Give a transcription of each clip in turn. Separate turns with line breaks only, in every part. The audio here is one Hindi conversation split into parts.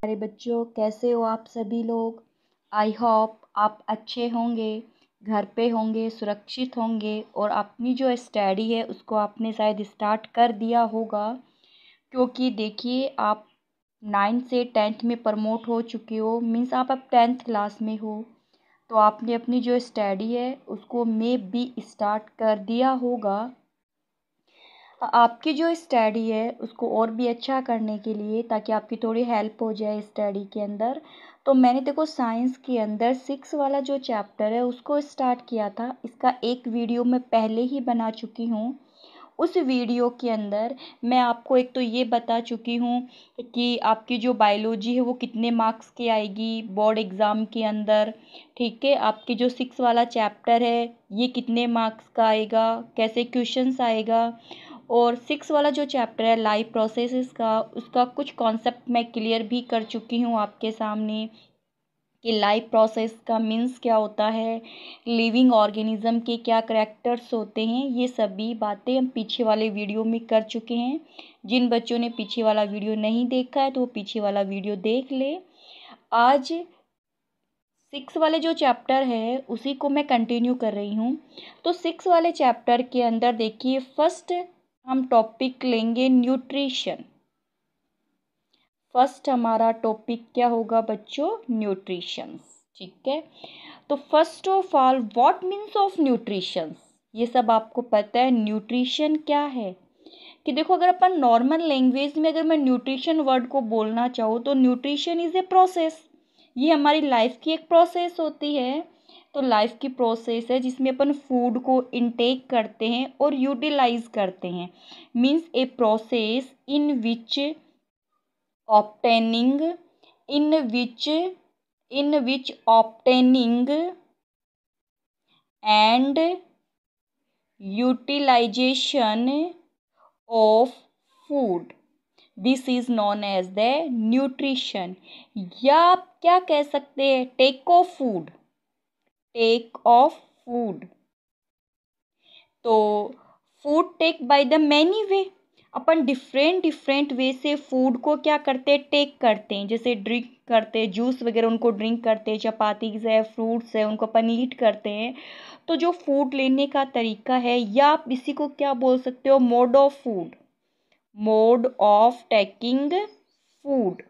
प्यारे बच्चों, कैसे हो आप सभी लोग। आई होप आप अच्छे होंगे, घर पे होंगे, सुरक्षित होंगे और अपनी जो स्टडी है उसको आपने शायद स्टार्ट कर दिया होगा। क्योंकि देखिए, आप 9th से 10th में प्रमोट हो चुके हो, मीन्स आप अब 10th क्लास में हो। तो आपने अपनी जो स्टडी है उसको मे बी स्टार्ट कर दिया होगा। आपकी जो स्टडी है उसको और भी अच्छा करने के लिए, ताकि आपकी थोड़ी हेल्प हो जाए स्टडी के अंदर, तो मैंने देखो साइंस के अंदर 6 वाला जो चैप्टर है उसको स्टार्ट किया था। इसका एक वीडियो मैं पहले ही बना चुकी हूँ। उस वीडियो के अंदर मैं आपको एक तो ये बता चुकी हूँ कि आपकी जो बायोलॉजी है वो कितने मार्क्स की आएगी बोर्ड एग्ज़ाम के अंदर। ठीक है, आपकी जो 6 वाला चैप्टर है ये कितने मार्क्स का आएगा, कैसे क्वेश्चंस आएगा। और 6 वाला जो चैप्टर है लाइफ प्रोसेसेस का, उसका कुछ कॉन्सेप्ट मैं क्लियर भी कर चुकी हूँ आपके सामने कि लाइफ प्रोसेस का मीन्स क्या होता है, लिविंग ऑर्गेनिज्म के क्या करैक्टर्स होते हैं। ये सभी बातें हम पीछे वाले वीडियो में कर चुके हैं। जिन बच्चों ने पीछे वाला वीडियो नहीं देखा है तो वो पीछे वाला वीडियो देख ले। आज 6 वाले जो चैप्टर है उसी को मैं कंटिन्यू कर रही हूँ। तो 6 वाले चैप्टर के अंदर देखिए, फर्स्ट हम टॉपिक लेंगे न्यूट्रिशन। फर्स्ट हमारा टॉपिक क्या होगा बच्चों, न्यूट्रिशन। ठीक है, तो first of all what means of nutrition, ये सब आपको पता है। न्यूट्रिशन क्या है कि देखो, अगर अपन नॉर्मल लैंग्वेज में अगर मैं न्यूट्रिशन वर्ड को बोलना चाहूँ तो न्यूट्रिशन इज़ ए प्रोसेस। ये हमारी लाइफ की एक प्रोसेस होती है। तो लाइफ की प्रोसेस है जिसमें अपन फूड को इनटेक करते हैं और यूटिलाइज करते हैं। Means a process in which obtaining in which obtaining and utilization of food, this is known as the nutrition। या आप क्या कह सकते हैं, take of food, take of food. तो food take by the many way, अपन डिफरेंट डिफरेंट वे से फूड को क्या करते हैं, टेक करते हैं। जैसे ड्रिंक करते हैं, जूस वगैरह उनको ड्रिंक करते हैं, चपातीज है, फ्रूट्स है, उनको अपन ईट करते हैं। तो जो फूड लेने का तरीका है, या आप इसी को क्या बोल सकते हो, mode of food, mode of taking food,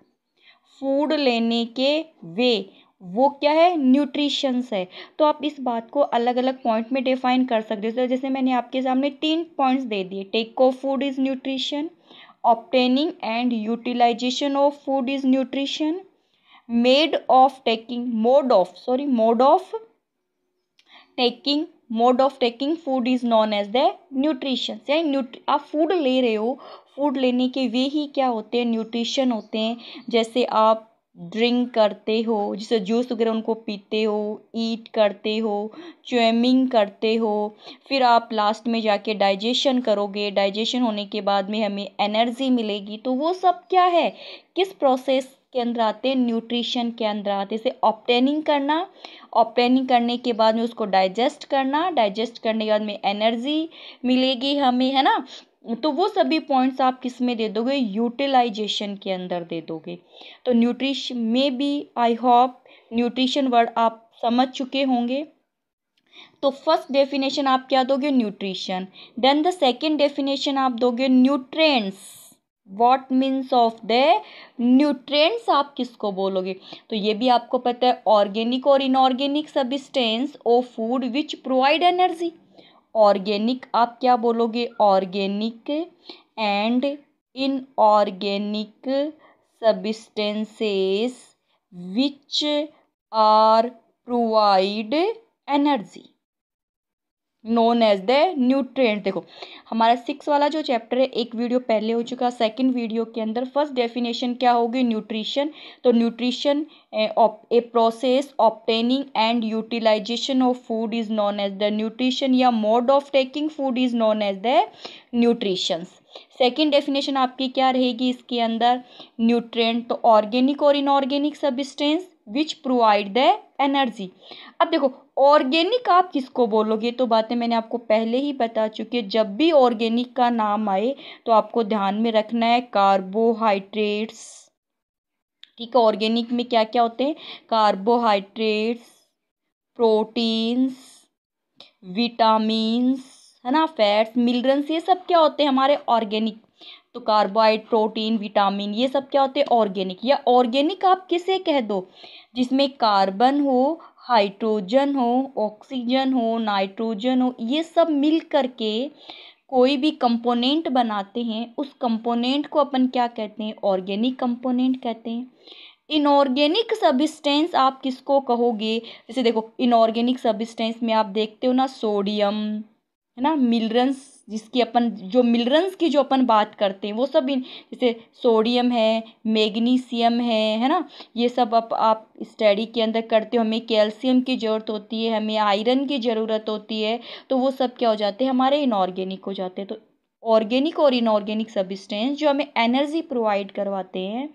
food लेने के वे, वो क्या है, न्यूट्रिशंस है। तो आप इस बात को अलग अलग पॉइंट में डिफाइन कर सकते हो। जैसे मैंने आपके सामने 3 पॉइंट्स दे दिए। Take of food is nutrition, obtaining and utilisation of food is nutrition, mode of taking food is known as the nutrition. यानी आप फूड ले रहे हो, फूड लेने के वे ही क्या होते हैं, न्यूट्रिशन होते हैं। जैसे आप ड्रिंक करते हो, जैसे जूस वगैरह उनको पीते हो, ईट करते हो, च्यूइंग करते हो, फिर आप लास्ट में जाके डाइजेशन करोगे। डाइजेशन होने के बाद में हमें एनर्जी मिलेगी। तो वो सब क्या है, किस प्रोसेस के अंदर आते हैं, न्यूट्रिशन के अंदर आते हैं। जैसे ऑब्टेनिंग करना, ऑब्टेनिंग करने के बाद में उसको डाइजेस्ट करना, डाइजेस्ट करने के बाद में एनर्जी मिलेगी हमें, है ना। तो वो सभी पॉइंट्स आप किस में दे दोगे, यूटिलाइजेशन के अंदर दे दोगे। तो न्यूट्रिशन में भी, आई होप न्यूट्रिशन वर्ड आप समझ चुके होंगे। तो फर्स्ट डेफिनेशन आप क्या दोगे, nutrition. Then the second definition आप दोगे nutrients. What means of the nutrients आप किसको बोलोगे, तो ये भी आपको पता है, ऑर्गेनिक और inorganic substance of food which provide energy. Organic आप क्या बोलोगे, organic and inorganic substances which are provide energy known as the nutrient. देखो, हमारा 6 वाला जो चैप्टर है एक वीडियो पहले हो चुका। सेकंड वीडियो के अंदर फर्स्ट डेफिनेशन क्या होगी, न्यूट्रिशन। तो nutrition a process obtaining and utilisation of food is known as the nutrition, या mode of taking food is known as the nutritions. Second definition आपकी क्या रहेगी इसके अंदर, न्यूट्रिएंट, तो ऑर्गेनिक और inorganic substance which provide the energy. अब देखो, ऑर्गेनिक आप किसको बोलोगे, तो बातें मैंने आपको पहले ही बता चुकी है। जब भी ऑर्गेनिक का नाम आए तो आपको ध्यान में रखना है कार्बोहाइड्रेट्स, ठीक है। ऑर्गेनिक में क्या क्या होते हैं, कार्बोहाइड्रेट्स, प्रोटीन्स, विटामिन्स, है ना, फैट्स, मिनरल्स, ये सब क्या होते हैं हमारे ऑर्गेनिक। तो कार्बोहाइड्रेट, प्रोटीन, विटामिन, ये सब क्या होते हैं ऑर्गेनिक। या ऑर्गेनिक आप किसे कह दो, जिसमें कार्बन हो, हाइड्रोजन हो, ऑक्सीजन हो, नाइट्रोजन हो, ये सब मिल करके कोई भी कंपोनेंट बनाते हैं, उस कंपोनेंट को अपन क्या कहते हैं, ऑर्गेनिक कंपोनेंट कहते हैं। इनऑर्गेनिक सब्सटेंस आप किसको कहोगे, जैसे देखो इनऑर्गेनिक सब्सटेंस में आप देखते हो ना, सोडियम, है ना, मिनरल्स, जिसकी अपन जो मिनरल्स की जो अपन बात करते हैं वो सब जैसे सोडियम है, मैग्नीशियम है ना, ये सब आप स्टडी के अंदर करते हो। हमें कैल्शियम की ज़रूरत होती है, हमें आयरन की ज़रूरत होती है, तो वो सब क्या हो जाते हैं हमारे इनऑर्गेनिक हो जाते हैं। तो ऑर्गेनिक और इनऑर्गेनिक सब्सटेंस जो हमें एनर्जी प्रोवाइड करवाते हैं,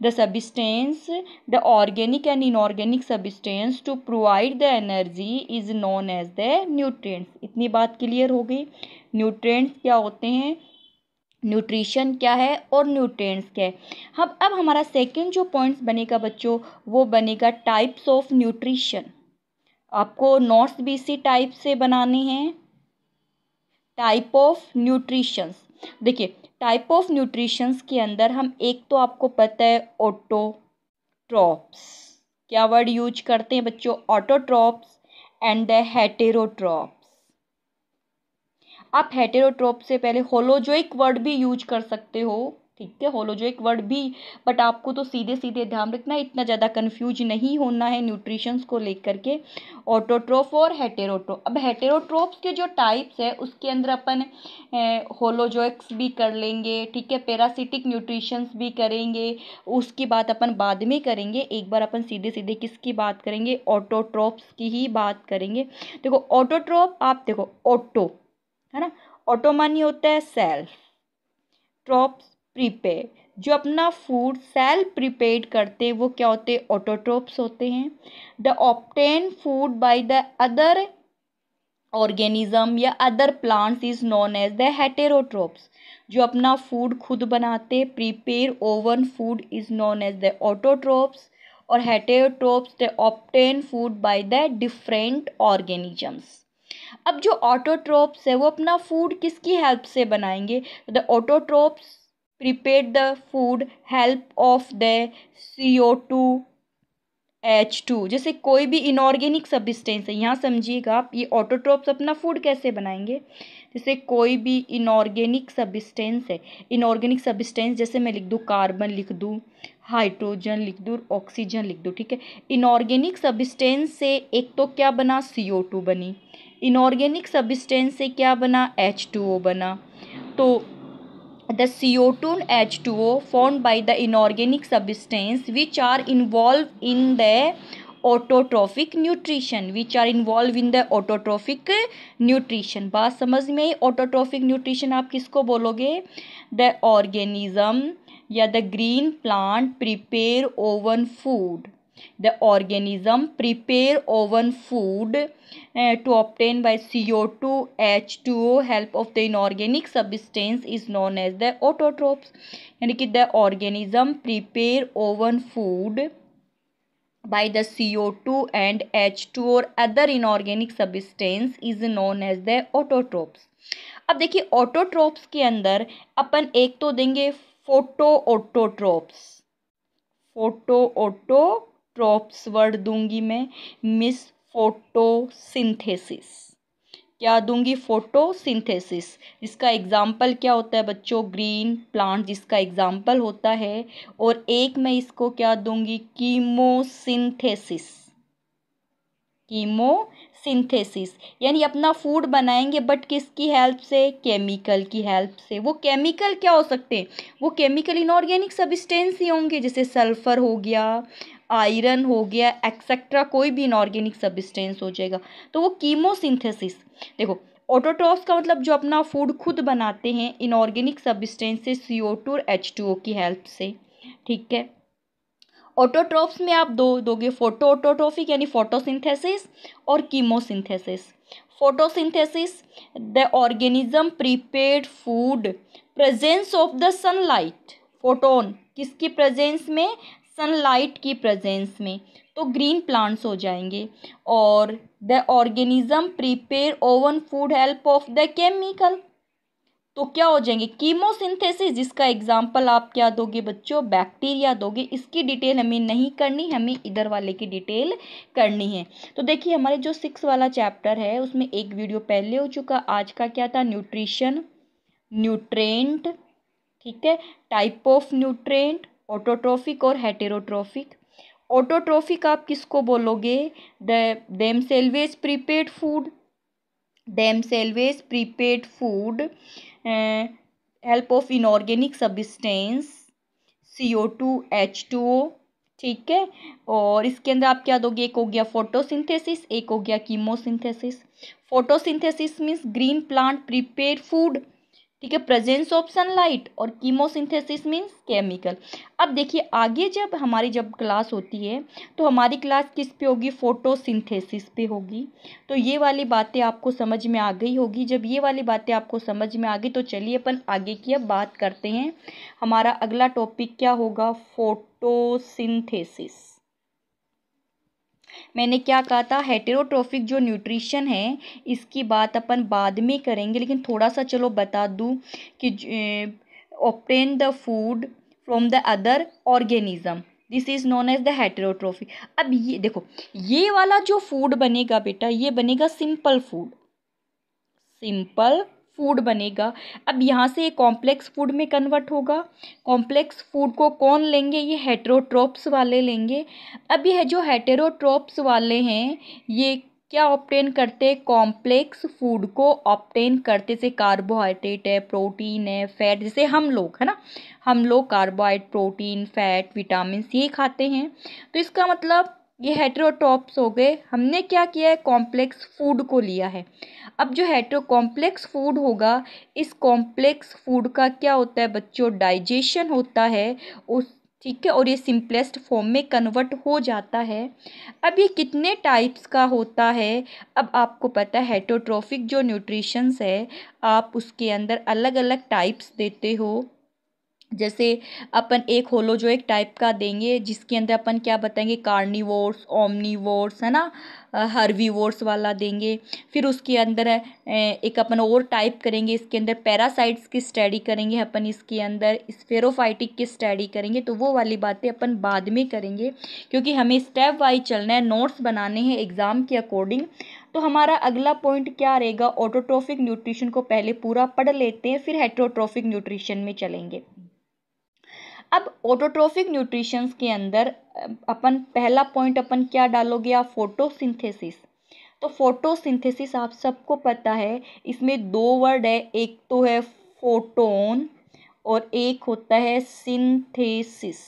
the substance, the organic and inorganic substance to provide the energy is known as the nutrients. इतनी बात क्लियर हो गई। न्यूट्रिएंट्स क्या होते हैं, न्यूट्रिशन क्या है और न्यूट्रिएंट्स क्या है। हम अब हमारा सेकंड जो पॉइंट्स बनेगा बच्चों, वो बनेगा टाइप्स ऑफ न्यूट्रिशन। आपको नोट्स भी इसी टाइप से बनाने हैं। टाइप ऑफ न्यूट्रिशंस, देखिए टाइप ऑफ न्यूट्रिशंस के अंदर हम एक तो आपको पता है ऑटोट्रॉप्स, क्या वर्ड यूज करते हैं बच्चों, ऑटोट्रॉप्स एंड द हेटेरोट्रॉप्स। आप हेटेरोट्रॉप से पहले होलोजोइक वर्ड भी यूज कर सकते हो, ठीक है, होलोजोइक वर्ड भी, बट आपको तो सीधे सीधे ध्यान रखना, इतना ज़्यादा कंफ्यूज नहीं होना है न्यूट्रिशंस को लेकर के। ऑटोट्रोफ और हेटेरोट्रोफ। अब हेटेरोट्रोफ्स के जो टाइप्स है उसके अंदर अपन होलोजोइक्स भी कर लेंगे, ठीक है, पैरासिटिक न्यूट्रिशंस भी करेंगे, उसकी बात अपन बाद में करेंगे। एक बार अपन सीधे सीधे किसकी बात करेंगे, ऑटोट्रोफ्स की ही बात करेंगे। देखो ऑटोट्रोफ, आप देखो ऑटो, है ना, ऑटो मानी होता है सेल्फ, ट्रोप्स प्रीपेड, जो अपना फूड सेल्फ प्रिपेयर्ड करते हैं वो क्या होते हैं, ऑटोट्रोप्स होते हैं। The obtain food by the other organism या other plants is known as the heterotrophs, जो अपना फूड खुद बनाते, prepare own food is known as the autotrophs. और heterotrophs the obtain food by the different organisms. अब जो ऑटोट्रोप्स है वो अपना फूड किसकी हेल्प से बनाएंगे, the autotrophs prepare the food help of the CO2H2। जैसे कोई भी इनऑर्गेनिक सब्सटेंस है, यहाँ समझिएगा आप, ये ऑटोट्रोप्स अपना फूड कैसे बनाएंगे, जैसे कोई भी इनऑर्गेनिक सब्सटेंस है, इनऑर्गेनिक सब्सटेंस जैसे मैं लिख दूँ, कार्बन लिख दूँ, हाइड्रोजन लिख दूँ, ऑक्सीजन लिख दूँ, ठीक है। इनऑर्गेनिक सब्सटेंस से एक तो क्या बना, CO2 बनी, इनऑर्गेनिक सब्सटेंस से क्या बना, H2O बना। तो the CO2 and H2O formed by the inorganic substance which are involved in the autotrophic nutrition, which are involved in the autotrophic nutrition। बात समझ में, ऑटोट्रॉफिक न्यूट्रिशन आप किसको बोलोगे, द ऑर्गेनिज्म या the green plant prepare own food, the organism prepare oven food to obtain by CO2 H2O help of the inorganic substance is known as the autotrophs। यानी कि the organism prepare oven food by the CO2 and H2O or other inorganic substance is known as the autotrophs। अब देखिए ऑटोट्रोप्स के अंदर अपन एक तो देंगे photo autotrophs, photo autotrophs word दूंगी मैं मिस, फोटोसिंथेसिस, क्या दूंगी, फोटोसिंथेसिस। इसका एग्जाम्पल क्या होता है बच्चों, ग्रीन प्लांट जिसका एग्जाम्पल होता है। और एक मैं इसको क्या दूंगी, कीमोसिंथेसिस, कीमोसिंथेसिस, यानी अपना फूड बनाएंगे बट किसकी हेल्प से, केमिकल की हेल्प से। वो केमिकल क्या हो सकते हैं, वो केमिकल इनऑर्गेनिक सब्सटेंस ही होंगे, जैसे सल्फर हो गया, आयरन हो गया, एक्सेट्रा, कोई भी इनऑर्गेनिक सब्सटेंस हो जाएगा। तो वो कीमोसिंथेसिस, देखो ऑटोट्रॉफ्स का मतलब जो अपना फूड खुद बनाते हैं इनऑर्गेनिक सब्सटेंस से, CO2 और H2O की हेल्प से, ठीक है। ऑटोट्रॉफ्स में आप दोगे फोटो ऑटोट्रॉफिक यानी फोटोसिंथेसिस और chemosynthesis. Photosynthesis, the organism prepared food presence of the sunlight, photon किसकी प्रेजेंस में, सनलाइट की प्रेजेंस में, तो ग्रीन प्लांट्स हो जाएंगे। और the organism prepare own food help of the chemical, तो क्या हो जाएंगे कीमोसिंथेसिस, जिसका एग्जाम्पल आप क्या दोगे बच्चों, बैक्टीरिया दोगे। इसकी डिटेल हमें नहीं करनी, हमें इधर वाले की डिटेल करनी है। तो देखिए हमारे जो 6 वाला चैप्टर है उसमें एक वीडियो पहले हो चुका, आज का क्या था, न्यूट्रिशन, न्यूट्रेंट, ठीक है, टाइप ऑफ न्यूट्रेंट, ऑटोट्रोफिक और हेटेरोट्रोफिक। ऑटोट्रोफिक आप किसको बोलोगे, themselves prepared food, themselves prepared food, help of inorganic substance, CO2, H2O, ठीक है। और इसके अंदर आप क्या दोगे, एक हो गया फोटोसिंथेसिस, एक हो गया chemosynthesis. Photosynthesis means green plant prepare food, ठीक है, प्रेजेंस ऑफ सनलाइट। और कीमोसिंथेसिस मीन्स केमिकल। अब देखिए आगे जब क्लास होती है तो हमारी क्लास किस पे होगी, फोटोसिंथेसिस पे होगी। तो ये वाली बातें आपको समझ में आ गई होगी। जब ये वाली बातें आपको समझ में आ गई तो चलिए अपन आगे की अब बात करते हैं। हमारा अगला टॉपिक क्या होगा, फोटोसिंथेसिस। मैंने क्या कहा था, हेटेरोट्रोफिक जो न्यूट्रिशन है इसकी बात अपन बाद में करेंगे, लेकिन थोड़ा सा चलो बता दूं कि obtain the food from the other organism, this is known as the heterotrophic. अब ये देखो, ये वाला जो फूड बनेगा बेटा, ये बनेगा सिंपल फूड, सिंपल फूड बनेगा। अब यहाँ से ये कॉम्प्लेक्स फूड में कन्वर्ट होगा। कॉम्प्लेक्स फूड को कौन लेंगे, ये हेटेरोट्रोप्स वाले लेंगे। अब ये जो हेटेरोट्रोप्स वाले हैं ये क्या ऑब्टेन करते हैं, कॉम्प्लेक्स फूड को ऑब्टेन करते, से कार्बोहाइड्रेट है, प्रोटीन है, फैट, जैसे हम लोग है ना, हम लोग कार्बोहाइड्रेट, प्रोटीन, फैट, विटामिन ये खाते हैं। तो इसका मतलब ये हेटेरोट्रोप्स हो गए। हमने क्या किया है, कॉम्प्लेक्स फूड को लिया है। अब जो हेटेरो कॉम्प्लेक्स फूड होगा, इस कॉम्प्लेक्स फूड का क्या होता है बच्चों, डाइजेशन होता है उस, ठीक है, और ये सिंपलेस्ट फॉर्म में कन्वर्ट हो जाता है। अब ये कितने टाइप्स का होता है, अब आपको पता है हेटेरोट्रोफिक जो न्यूट्रिशंस है आप उसके अंदर अलग अलग टाइप्स देते हो। जैसे अपन एक होलो जो एक टाइप का देंगे जिसके अंदर अपन क्या बताएंगे, कार्निवोर्स, ओमनिवोर्स, है ना, हर्बीवोर्स वाला देंगे। फिर उसके अंदर एक अपन और टाइप करेंगे, इसके अंदर पैरासाइट्स की स्टडी करेंगे अपन, इसके अंदर स्फेरोफाइटिक की स्टडी करेंगे। तो वो वाली बातें अपन बाद में करेंगे क्योंकि हमें स्टेप वाइज चलना है, नोट्स बनाने हैं एग्जाम के अकॉर्डिंग। तो हमारा अगला पॉइंट क्या रहेगा, ऑटोट्रोफिक न्यूट्रिशन को पहले पूरा पढ़ लेते हैं, फिर हेटेरोट्रोफिक न्यूट्रिशन में चलेंगे। अब ऑटोट्रोफिक न्यूट्रिशंस के अंदर अपन पहला पॉइंट अपन क्या डालोगे आप, फोटोसिंथेसिस। तो फोटोसिंथेसिस आप सबको पता है, इसमें 2 वर्ड है, एक तो है फोटोन और एक होता है सिंथेसिस।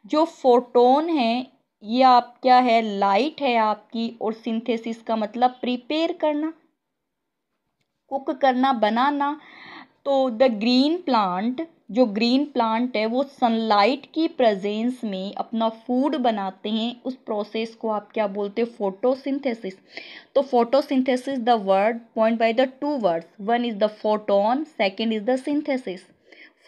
जो फोटोन है ये आप क्या है, लाइट है आपकी, और सिंथेसिस का मतलब प्रिपेयर करना, कुक करना, बनाना। तो द ग्रीन प्लांट, जो ग्रीन प्लांट है वो सनलाइट की प्रेजेंस में अपना फूड बनाते हैं, उस प्रोसेस को आप क्या बोलते हैं, फोटोसिंथेसिस। तो photosynthesis the word point by the 2 words, one is the photon, second is the synthesis.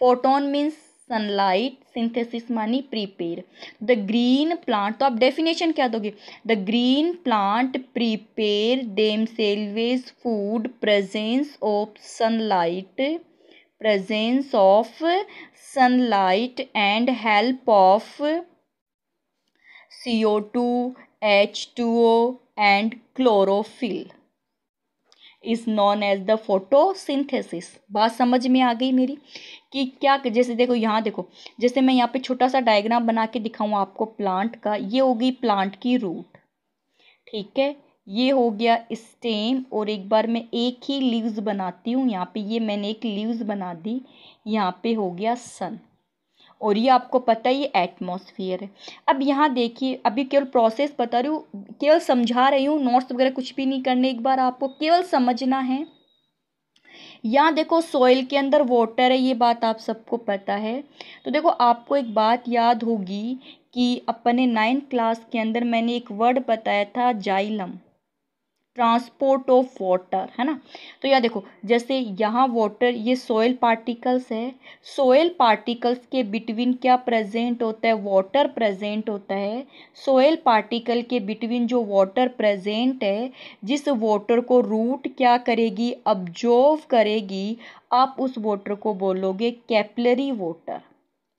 Photon means sunlight, synthesis मानी प्रिपेयर। द ग्रीन प्लांट, तो आप डेफिनेशन क्या दोगे, the green plant prepare themselves food presence of sunlight, presence of sunlight and help of CO2, H2O and chlorophyll is known as the photosynthesis। बात समझ में आ गई मेरी कि क्या, जैसे देखो यहाँ देखो, जैसे मैं यहाँ पे छोटा सा डायग्राम बना के दिखाऊँ आपको प्लांट का, ये हो गई प्लांट की रूट, ठीक है, ये हो गया स्टेम, और एक बार मैं एक ही लीव्स बनाती हूँ, यहाँ पे ये मैंने एक लीव्स बना दी, यहाँ पे हो गया सन, और ये आपको पता है ये एटमॉस्फेयर है। अब यहाँ देखिए, अभी केवल प्रोसेस बता रही हूँ, केवल समझा रही हूँ, नोट्स वगैरह कुछ भी नहीं करने, एक बार आपको केवल समझना है। यहाँ देखो सॉइल के अंदर वाटर है, ये बात आप सबको पता है। तो देखो आपको एक बात याद होगी कि अपने 9th क्लास के अंदर मैंने एक वर्ड बताया था, जाइलम, ट्रांसपोर्ट ऑफ वाटर, है ना। तो यहाँ देखो, जैसे यहाँ वाटर, ये सॉइल पार्टिकल्स है, सॉइल पार्टिकल्स के बिटवीन क्या प्रेजेंट होता है, वाटर प्रेजेंट होता है। सॉइल पार्टिकल के बिटवीन जो वाटर प्रेजेंट है, जिस वाटर को रूट क्या करेगी, अब्जॉर्व करेगी, आप उस वाटर को बोलोगे कैपिलरी वाटर।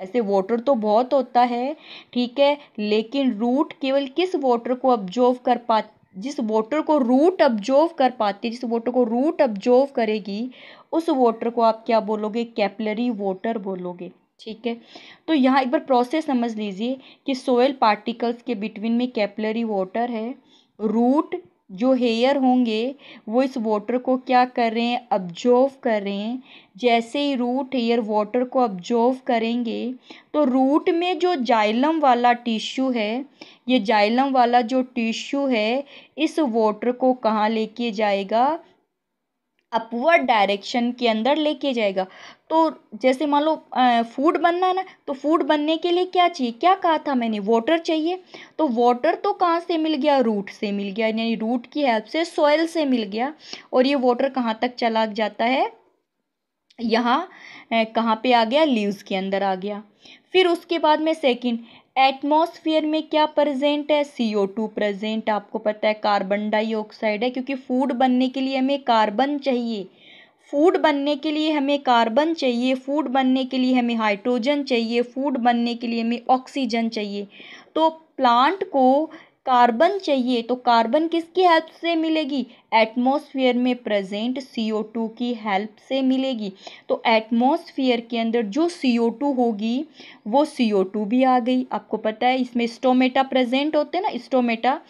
ऐसे वाटर तो बहुत होता है, ठीक है, लेकिन रूट केवल किस वाटर को अब्जॉर्व कर पाती, जिस वाटर को रूट अब्जॉर्व कर पाती है, जिस वाटर को रूट अब्जॉर्व करेगी, उस वाटर को आप क्या बोलोगे, कैपिलरी वाटर बोलोगे, ठीक है। तो यहाँ एक बार प्रोसेस समझ लीजिए कि सोयल पार्टिकल्स के बिटवीन में कैपिलरी वाटर है, रूट जो हेयर होंगे वो इस वाटर को क्या कर रहे हैं, अब्जॉर्व कर रहे हैं। जैसे ही रूट हेयर वाटर को अब्जॉर्व करेंगे तो रूट में जो जाइलम वाला टिश्यू है, ये जाइलम वाला जो टिश्यू है, इस वाटर को कहाँ लेके जाएगा, अपवर्ड डायरेक्शन के अंदर लेके जाएगा। तो जैसे मान लो फूड बनना है ना, तो फूड बनने के लिए क्या चाहिए, क्या कहा था मैंने, वाटर चाहिए। तो वाटर तो कहाँ से मिल गया, रूट से मिल गया, यानी रूट की हेल्प से सॉइल से मिल गया। और ये वाटर कहाँ तक चला जाता है, यहाँ कहाँ पे आ गया, लीव्स के अंदर आ गया। फिर उसके बाद में सेकंड, एटमॉस्फेयर में क्या प्रेजेंट है, CO2 प्रेजेंट। आपको पता है कार्बन डाइऑक्साइड है, क्योंकि फूड बनने के लिए हमें कार्बन चाहिए, फूड बनने के लिए हमें कार्बन चाहिए, फूड बनने के लिए हमें हाइड्रोजन चाहिए, फूड बनने के लिए हमें ऑक्सीजन चाहिए। तो प्लांट को कार्बन चाहिए, तो कार्बन किसकी हेल्प से मिलेगी, एटमॉस्फेयर में प्रेजेंट CO2 की हेल्प से मिलेगी। तो एटमॉस्फेयर के अंदर जो CO2 होगी वो CO2 भी आ गई। आपको पता है इसमें स्टोमेटा प्रेजेंट होते हैं ना, स्टोमेटा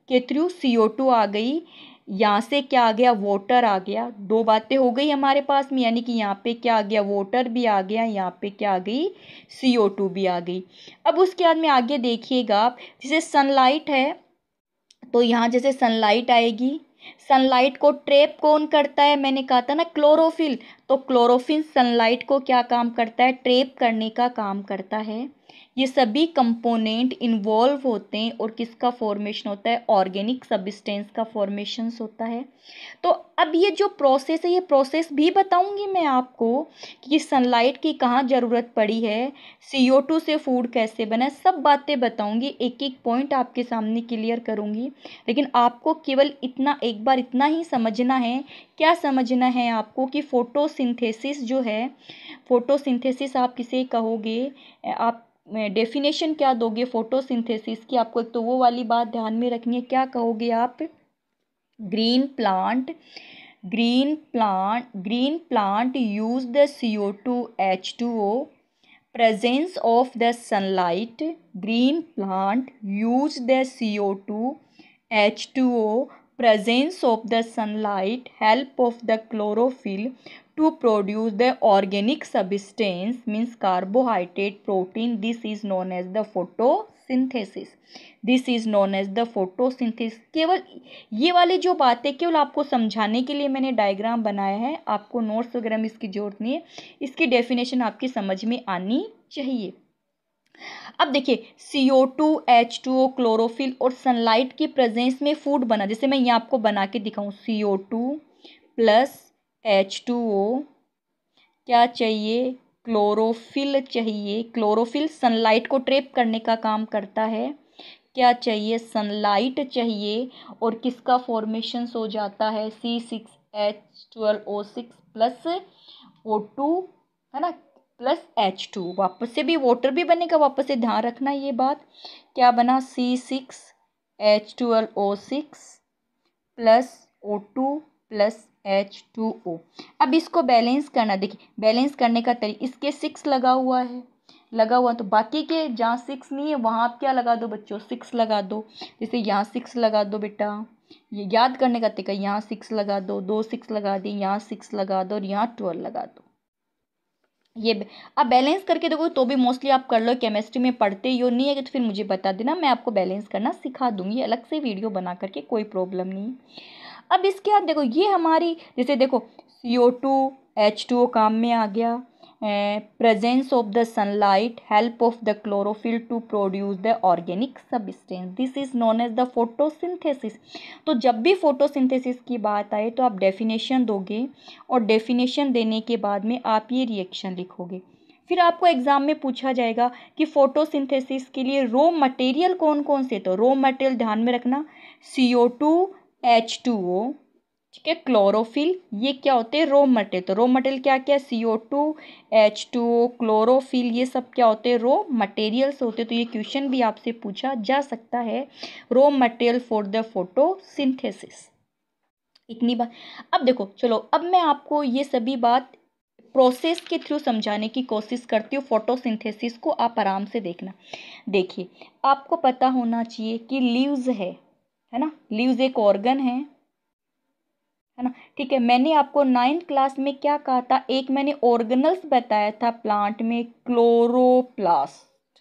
के थ्रू CO2 आ गई। यहाँ से क्या आ गया, वाटर आ गया। दो बातें हो गई हमारे पास में, यानी कि यहाँ पे क्या आ गया, वाटर भी आ गया, यहाँ पे क्या आ गई, CO2 भी आ गई। अब उसके बाद में आगे देखिएगा आप, जैसे सनलाइट है, तो यहाँ जैसे सनलाइट आएगी, सनलाइट को ट्रैप कौन करता है, मैंने कहा था ना क्लोरोफिल। तो क्लोरोफिल सनलाइट को क्या काम करता है, ट्रैप करने का काम करता है। ये सभी कंपोनेंट इन्वॉल्व होते हैं और किसका फॉर्मेशन होता है, ऑर्गेनिक सब्सटेंस का फॉर्मेशन होता है। तो अब ये जो प्रोसेस है, ये प्रोसेस भी बताऊंगी मैं आपको कि सनलाइट की कहाँ ज़रूरत पड़ी है, CO2 से फूड कैसे बना है, सब बातें बताऊंगी, एक एक पॉइंट आपके सामने क्लियर करूंगी। लेकिन आपको केवल इतना, एक बार इतना ही समझना है। क्या समझना है आपको कि फोटोसिंथेसिस जो है, फोटोसिंथेसिस आप किसे कहोगे, आप डेफिनेशन क्या दोगे फोटोसिंथेसिस की, आपको एक तो वो वाली बात ध्यान में रखनी है, क्या कहोगे आप, green plant use the CO2 H2O, presence of the sunlight, green plant use the CO2 H2O, presence of the sunlight, help of the chlorophyll to produce the organic substance, means carbohydrate, protein. This is known as the photosynthesis. This is known as the photosynthesis. केवल ये वाली जो बातें केवल आपको समझाने के लिए मैंने डायग्राम बनाया है, आपको नोट्स वगैरह में इसकी जरूरत नहीं है, इसकी डेफिनेशन आपकी समझ में आनी चाहिए। अब देखिए CO2 H2O क्लोरोफिल और सनलाइट की प्रेजेंस में फूड बना, जैसे मैं यहाँ आपको बना के दिखाऊँ, CO2 प्लस H2O, क्या चाहिए, क्लोरोफिल चाहिए। क्लोरोफिल सनलाइट को ट्रैप करने का काम करता है, क्या चाहिए, सनलाइट चाहिए। और किसका फॉर्मेशन हो जाता है, C6H12O6 प्लस O2, है ना, प्लस H2। वापस से भी वाटर भी बनेगा, वापस से ध्यान रखना ये बात, क्या बना, C6H12O6 plus O2 plus H2O। अब इसको बैलेंस करना, देखिए बैलेंस करने का तरीका, इसके 6 लगा हुआ है, तो बाकी के जहाँ 6 नहीं है वहाँ आप क्या लगा दो बच्चों, 6 लगा दो। जैसे यहाँ 6 लगा दो बेटा, ये याद करने का तरीका, यहाँ 6 लगा दो, 2 6 लगा दी, यहाँ 6 लगा दो और यहाँ 12 लगा दो। ये अब बैलेंस करके देखो तो भी मोस्टली आप कर लो, केमिस्ट्री में पढ़ते ही हो, नहीं है तो फिर मुझे बता देना, मैं आपको बैलेंस करना सिखा दूंगी अलग से वीडियो बना करके, कोई प्रॉब्लम नहीं। अब इसके बाद देखो ये हमारी, जैसे देखो CO2 H2O काम में आ गया, presence of the sunlight help of the chlorophyll to produce the organic substance. This is known as the photosynthesis. तो जब भी photosynthesis की बात आए तो आप डेफिनेशन दोगे और डेफिनेशन देने के बाद में आप ये रिएक्शन लिखोगे। फिर आपको एग्जाम में पूछा जाएगा कि फोटोसिंथेसिस के लिए रॉ मटेरियल कौन कौन से, तो रॉ मटेरियल ध्यान में रखना CO2 H2O, ठीक है, क्लोरोफिल, ये क्या होते हैं रॉ मटेरियल। तो रॉ मटेरियल क्या क्या है, CO2 H2O क्लोरोफिल, ये सब क्या होते हैं रॉ मटेरियल्स होते हैं। तो ये क्वेश्चन भी आपसे पूछा जा सकता है, raw material for the photosynthesis. इतनी बात। अब देखो चलो, अब मैं आपको ये सभी बात प्रोसेस के थ्रू समझाने की कोशिश करती हूँ। फोटोसिंथेसिस को आप आराम से देखना। देखिए, आपको पता होना चाहिए कि लीव्स है ना, लीव्स एक ऑर्गन है ना, ठीक है। मैंने आपको 9th क्लास में क्या कहा था, एक मैंने ऑर्गेनल्स बताया था प्लांट में, क्लोरोप्लास्ट,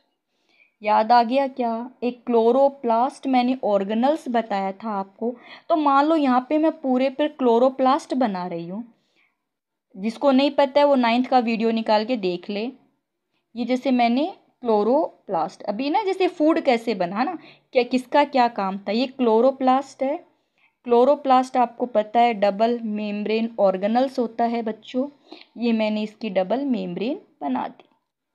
याद आ गया क्या, एक क्लोरोप्लास्ट मैंने ऑर्गेनल्स बताया था आपको। तो मान लो यहाँ पे मैं पूरे पर क्लोरोप्लास्ट बना रही हूँ, जिसको नहीं पता है वो 9th का वीडियो निकाल के देख ले। ये जैसे मैंने क्लोरोप्लास्ट, अभी ना जैसे फूड कैसे बना ना, क्या किसका क्या काम था, ये क्लोरोप्लास्ट है। क्लोरोप्लास्ट आपको पता है डबल मेम्ब्रेन ऑर्गेनल्स होता है बच्चों, ये मैंने इसकी डबल मेम्ब्रेन बना दी।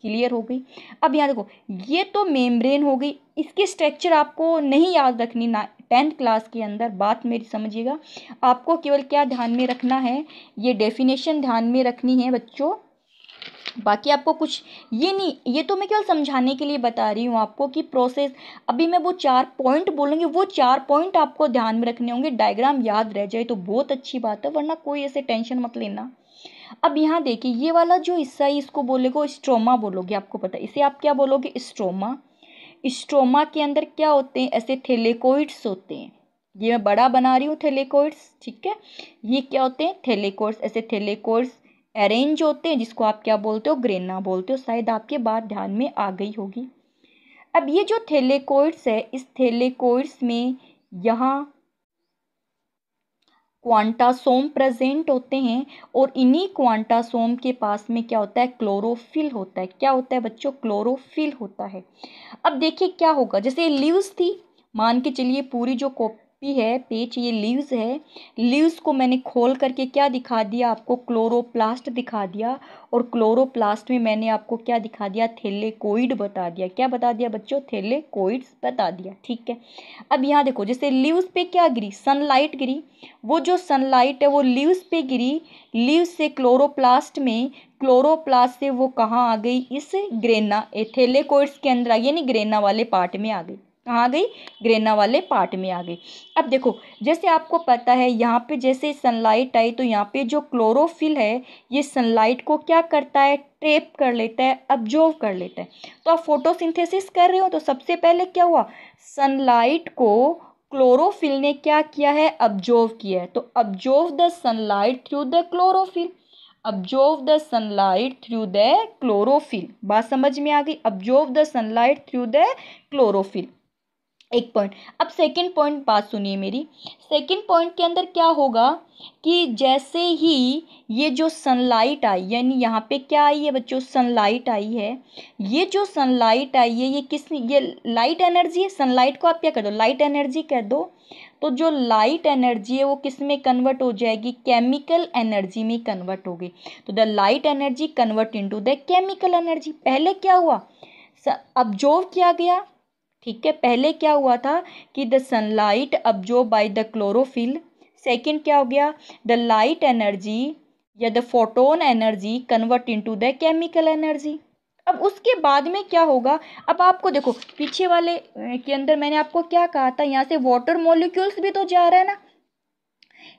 क्लियर हो गई। अब यहाँ देखो, ये तो मेम्ब्रेन हो गई, इसकी स्ट्रक्चर आपको नहीं याद रखनी ना 10th क्लास के अंदर, बात मेरी समझिएगा। आपको केवल क्या ध्यान में रखना है, ये डेफिनेशन ध्यान में रखनी है बच्चों। बाकी आपको कुछ ये नहीं, ये तो मैं केवल समझाने के लिए बता रही हूँ आपको कि प्रोसेस। अभी मैं वो 4 पॉइंट बोलूँगी, वो 4 पॉइंट आपको ध्यान में रखने होंगे। डायग्राम याद रह जाए तो बहुत अच्छी बात है, वरना कोई ऐसे टेंशन मत लेना। अब यहाँ देखिए, ये वाला जो हिस्सा है इसको बोलेगा स्ट्रोमा बोलोगे, आपको पता है इसे आप क्या बोलोगे, स्ट्रोमा। स्ट्रोमा के अंदर क्या होते हैं, ऐसे थैलेकोइड्स होते हैं। ये मैं बड़ा बना रही हूँ थैलेकोइड्स, ठीक है। ये क्या होते हैं, थैलेकोइड्स, ऐसे थैलेकोइड्स अरेंज होते हैं, जिसको आप क्या बोलते हो, ग्रेना बोलते हो। शायद आपके बात ध्यान में आ गई होगी। अब ये जो थैलेकोइड्स है, इस थैलेकोइड्स में यहाँ क्वांटासोम प्रेजेंट होते हैं, और इन्हीं क्वांटासोम के पास में क्या होता है, क्लोरोफिल होता है। क्या होता है बच्चों, क्लोरोफिल होता है। अब देखिए क्या होगा, जैसे लीव्स थी, मान के चलिए पूरी जो कॉपी है पेज, ये लीव्स है। लीव्स को मैंने खोल करके क्या दिखा दिया आपको, क्लोरोप्लास्ट दिखा दिया, और क्लोरोप्लास्ट में मैंने आपको क्या दिखा दिया, थैलेकोइड बता दिया। क्या बता दिया बच्चों, थैलेकोइड्स बता दिया, ठीक है। अब यहाँ देखो, जैसे लीव्स पे क्या गिरी, सनलाइट गिरी, वो जो सनलाइट है वो लीव्स पे गिरी, लीव्स से क्लोरोप्लास्ट में, क्लोरोप्लास्ट से वो कहाँ आ गई, इस ग्रेना थैलेकोइड्स के अंदर आ गई, यानी ग्रेना वाले पार्ट में आ गई। कहाँ आ गई, ग्रेना वाले पार्ट में आ गई। अब देखो, जैसे आपको पता है यहाँ पे जैसे सनलाइट आई, तो यहाँ पे जो क्लोरोफिल है ये सनलाइट को क्या करता है, ट्रैप कर लेता है, अब्जॉर्व कर लेता है। तो आप फोटोसिंथेसिस कर रहे हो, तो सबसे पहले क्या हुआ, सनलाइट को क्लोरोफिल ने क्या किया है, अब्जॉर्व किया है। तो absorb the sunlight through the chlorophyll, absorb the sunlight through the chlorophyll. बात समझ में आ गई, absorb the sunlight through the chlorophyll, एक पॉइंट। अब सेकंड पॉइंट बात सुनिए मेरी, सेकंड पॉइंट के अंदर क्या होगा कि जैसे ही ये जो सनलाइट आई, यानी यहाँ पे क्या आई है बच्चों, सनलाइट आई है। ये जो सनलाइट आई है ये किस, ये लाइट एनर्जी है, सनलाइट को आप क्या कर दो, लाइट एनर्जी कह दो। तो जो लाइट एनर्जी है वो किस में कन्वर्ट हो जाएगी, केमिकल एनर्जी में कन्वर्ट होगी। तो the light energy convert into the chemical energy. पहले क्या हुआ, अब्जॉर्व किया गया, ठीक है। पहले क्या हुआ था कि the sunlight absorb by the chlorophyll. Second क्या हो गया, द लाइट एनर्जी या the photon energy convert into the chemical energy. अब उसके बाद में क्या होगा, अब आपको देखो पीछे वाले के अंदर मैंने आपको क्या कहा था, यहाँ से वाटर मॉलिक्यूल्स भी तो जा रहा है ना,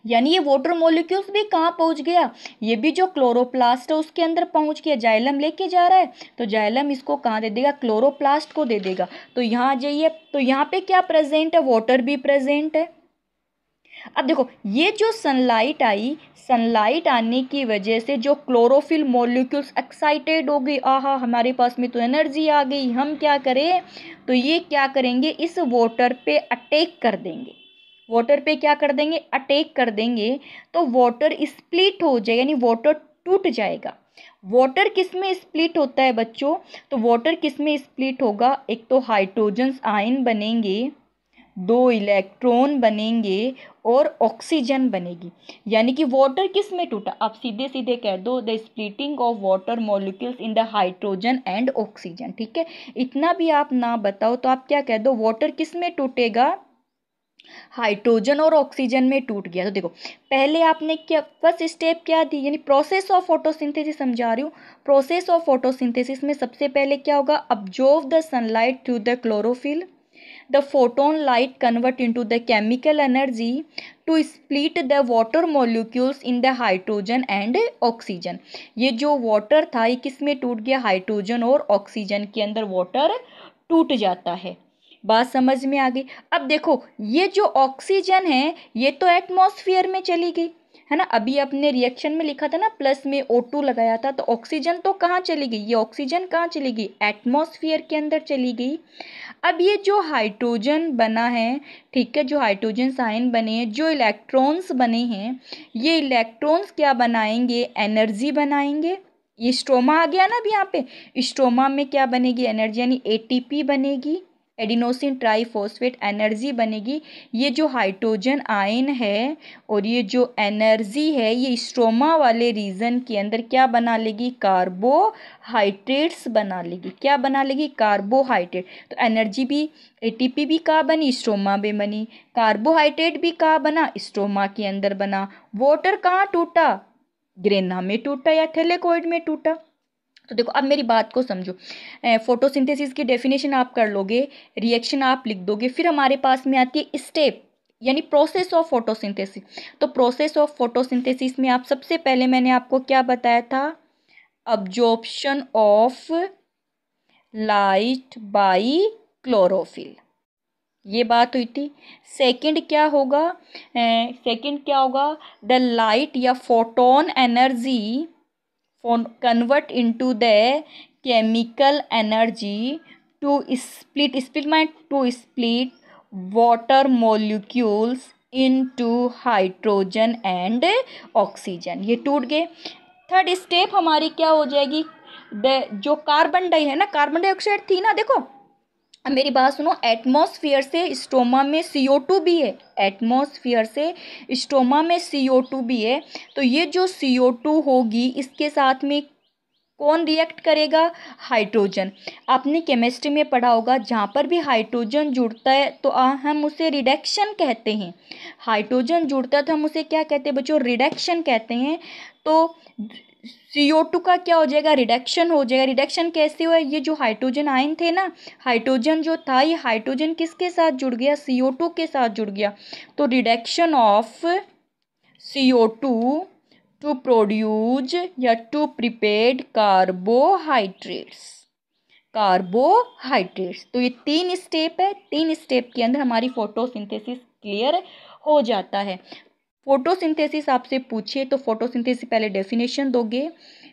यानी ये वाटर मॉलिक्यूल्स भी कहाँ पहुँच गया, ये भी जो क्लोरोप्लास्ट है उसके अंदर पहुँच गया, जाइलम लेके जा रहा है। तो जाइलम इसको कहाँ दे देगा, क्लोरोप्लास्ट को दे देगा। तो यहाँ आ जाइए, तो यहाँ पे क्या प्रेजेंट है, वाटर भी प्रेजेंट है। अब देखो, ये जो सनलाइट आई, सनलाइट आने की वजह से जो क्लोरोफिल मॉलिक्यूल्स एक्साइटेड हो गई, आहा हमारे पास में तो एनर्जी आ गई, हम क्या करें, तो ये क्या करेंगे, इस वाटर पे अटैक कर देंगे। वाटर पे क्या कर देंगे, अटैक कर देंगे। तो वाटर स्प्लिट हो जाएगा, यानी वाटर टूट जाएगा। वाटर किस में स्प्लिट होता है बच्चों? तो वाटर किस में स्प्लिट होगा? एक तो हाइड्रोजन आयन बनेंगे, 2 इलेक्ट्रॉन बनेंगे और ऑक्सीजन बनेगी। यानी कि वाटर किस में टूटा? आप सीधे सीधे कह दो the splitting of water molecules in the hydrogen and oxygen. ठीक है, इतना भी आप ना बताओ तो आप क्या कह दो, वाटर किस में टूटेगा? हाइड्रोजन और ऑक्सीजन में टूट गया। तो देखो पहले आपने क्या फर्स्ट स्टेप क्या दी, यानी प्रोसेस ऑफ फोटोसिंथेसिस समझा रही हूँ। प्रोसेस ऑफ फोटोसिंथेसिस में सबसे पहले क्या होगा? Absorb the sunlight through the chlorophyll, the photon light convert into the chemical energy to split the water molecules in the hydrogen and oxygen। ये जो वाटर था ये किस में टूट गया? हाइड्रोजन और ऑक्सीजन के अंदर वाटर टूट जाता है। बात समझ में आ गई? अब देखो ये जो ऑक्सीजन है ये तो एटमॉस्फेयर में चली गई है ना। अभी अपने रिएक्शन में लिखा था ना, प्लस में O2 लगाया था, तो ऑक्सीजन तो कहाँ चली गई? ये ऑक्सीजन कहाँ चली गई? एटमॉस्फेयर के अंदर चली गई। अब ये जो हाइड्रोजन बना है, ठीक है, जो हाइड्रोजन आयन बने हैं, जो इलेक्ट्रॉन्स बने हैं, ये इलेक्ट्रॉन्स क्या बनाएंगे? एनर्जी बनाएंगे। ये स्ट्रोमा आ गया ना अब यहाँ पे, स्ट्रोमा में क्या बनेगी? एनर्जी, यानी ATP बनेगी, एडिनोसिन ट्राइफॉस्फेट, एनर्जी बनेगी। ये जो हाइड्रोजन आयन है और ये जो एनर्जी है ये स्ट्रोमा वाले रीजन के अंदर क्या बना लेगी? कार्बोहाइड्रेट्स बना लेगी। क्या बना लेगी? कार्बोहाइड्रेट। तो एनर्जी भी, ATP भी कहाँ बनी? स्ट्रोमा में बनी। कार्बोहाइड्रेट भी कहाँ बना? स्ट्रोमा के अंदर बना। वाटर कहाँ टूटा? ग्रेना में टूटा या थैलेकोइड में टूटा। तो देखो अब मेरी बात को समझो, फोटोसिंथेसिस की डेफिनेशन आप कर लोगे, रिएक्शन आप लिख दोगे, फिर हमारे पास में आती है स्टेप यानी प्रोसेस ऑफ फोटोसिंथेसिस। तो प्रोसेस ऑफ फोटोसिंथेसिस में आप सबसे पहले मैंने आपको क्या बताया था? Absorption of light by chlorophyll, ये बात हुई थी। सेकंड क्या होगा? द लाइट या photon energy convert into the chemical energy to split water molecules into hydrogen and oxygen। ये टूट गए। थर्ड स्टेप हमारी क्या हो जाएगी? जो कार्बन डाइऑक्साइड थी ना, देखो अब मेरी बात सुनो, एटमॉस्फेयर से स्टोमा में CO2 भी है, एटमॉस्फेयर से स्टोमा में CO2 भी है। तो ये जो CO2 होगी इसके साथ में कौन रिएक्ट करेगा? हाइड्रोजन। आपने केमिस्ट्री में पढ़ा होगा, जहाँ पर भी हाइड्रोजन जुड़ता है तो हम उसे रिडक्शन कहते हैं। हाइड्रोजन जुड़ता है तो हम उसे क्या कहते हैं बच्चों? रिडक्शन कहते हैं। तो CO2 का क्या हो जाएगा? रिडक्शन हो जाएगा। रिडक्शन कैसे हुआ? ये जो हाइड्रोजन आयन थे ना, हाइड्रोजन जो था ये हाइड्रोजन किसके साथ जुड़ गया? CO2 के साथ जुड़ गया। तो reduction of CO2 to produce या टू प्रिपेयर कार्बोहाइड्रेट्स। तो ये 3 स्टेप है, 3 स्टेप के अंदर हमारी फोटोसिंथेसिस क्लियर हो जाता है। फोटोसिंथेसिस आपसे पूछिए तो फोटोसिंथेसिस पहले डेफिनेशन दोगे,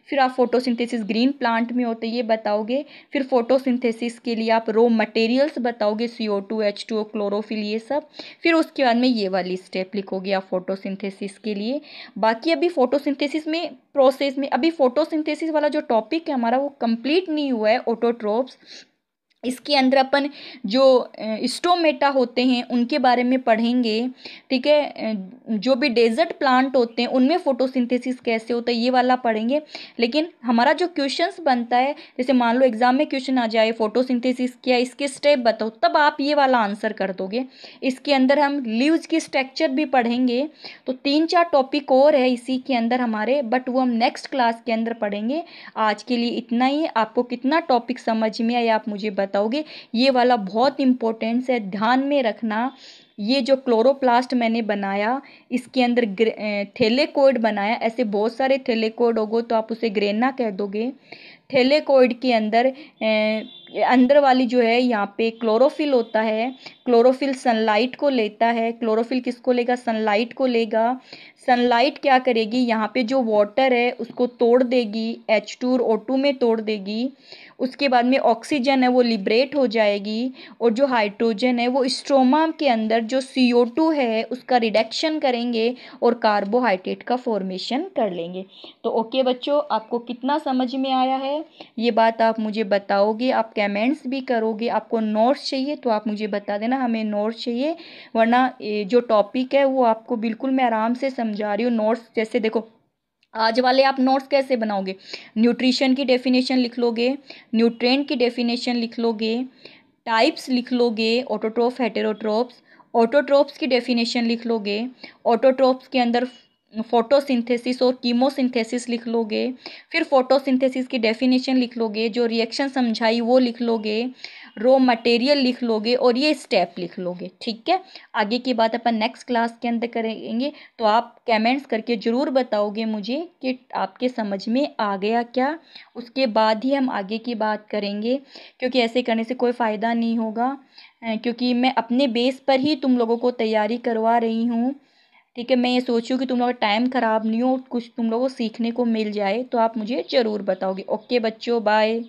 फिर आप फोटोसिंथेसिस ग्रीन प्लांट में होते ये बताओगे, फिर फोटोसिंथेसिस के लिए आप रॉ मटेरियल्स बताओगे, CO2, H2O, क्लोरोफिल, ये सब। फिर उसके बाद में ये वाली स्टेप लिखोगे आप फोटोसिंथेसिस के लिए। बाकी अभी फोटोसिंथेसिस में प्रोसेस में अभी फोटोसिंथेसिस वाला जो टॉपिक है हमारा वो कंप्लीट नहीं हुआ है, ऑटोट्रोप्स। इसके अंदर अपन जो स्टोमेटा होते हैं उनके बारे में पढ़ेंगे, ठीक है। जो भी डेजर्ट प्लांट होते हैं उनमें फोटोसिंथेसिस कैसे होता है ये वाला पढ़ेंगे। लेकिन हमारा जो क्वेश्चंस बनता है, जैसे मान लो एग्जाम में क्वेश्चन आ जाए फोटोसिंथेसिस क्या, इसके स्टेप बताओ, तब आप ये वाला आंसर कर दोगे। इसके अंदर हम लीव्स की स्ट्रक्चर भी पढ़ेंगे। तो 3-4 टॉपिक और है इसी के अंदर हमारे, बट वो हम नेक्स्ट क्लास के अंदर पढ़ेंगे। आज के लिए इतना ही। आपको कितना टॉपिक समझ में आया आप मुझे बताओगे। ये वाला बहुत इंपॉर्टेंट है, ध्यान में रखना। ये जो क्लोरोप्लास्ट मैंने बनाया इसके अंदर थैलेकोइड बनाया, ऐसे बहुत सारे थैलेकोइड होगो तो आप उसे ग्रेना कह दोगे। थैलेकोइड के अंदर अंदर वाली जो है यहाँ पे क्लोरोफिल होता है। क्लोरोफिल सनलाइट को लेता है। क्लोरोफिल किसको लेगा? सनलाइट को लेगा। सनलाइट क्या करेगी? यहाँ पे जो वाटर है उसको तोड़ देगी, H2 और O2 में तोड़ देगी। उसके बाद में ऑक्सीजन है वो लिबरेट हो जाएगी, और जो हाइड्रोजन है वो स्ट्रोमा के अंदर जो CO2 है उसका रिडक्शन करेंगे और कार्बोहाइड्रेट का फॉर्मेशन कर लेंगे। तो ओके बच्चों, आपको कितना समझ में आया है ये बात आप मुझे बताओगे, आप कमेंट्स भी करोगे। आपको नोट्स चाहिए तो आप मुझे बता देना हमें नोट्स चाहिए, वरना जो टॉपिक है वो आपको बिल्कुल मैं आराम से समझा रही हूँ। नोट्स जैसे देखो, आज वाले आप नोट्स कैसे बनाओगे, न्यूट्रिशन की डेफिनेशन लिख लोगे, न्यूट्रिएंट की डेफिनेशन लिख लोगे, टाइप्स लिख लोगे, ऑटोट्रोफ हेटेरोट्रोप्स, ऑटोट्रोप्स की डेफिनेशन लिख लोगे, ऑटोट्रोप्स के अंदर फोटोसिंथेसिस और कीमोसिंथेसिस लिख लोगे, फिर फोटोसिंथेसिस की डेफिनेशन लिख लोगे, जो रिएक्शन समझाई वो लिख लोगे, रॉ मटेरियल लिख लोगे और ये स्टेप लिख लोगे। ठीक है, आगे की बात अपन नेक्स्ट क्लास के अंदर करेंगे, तो आप कमेंट्स करके ज़रूर बताओगे मुझे कि आपके समझ में आ गया क्या। उसके बाद ही हम आगे की बात करेंगे, क्योंकि ऐसे करने से कोई फ़ायदा नहीं होगा, क्योंकि मैं अपने बेस पर ही तुम लोगों को तैयारी करवा रही हूँ। ठीक है, मैं ये सोच रही हूँ कि तुम लोगों का टाइम ख़राब नहीं हो, कुछ तुम लोगों को सीखने को मिल जाए, तो आप मुझे ज़रूर बताओगे। ओके बच्चों, बाय।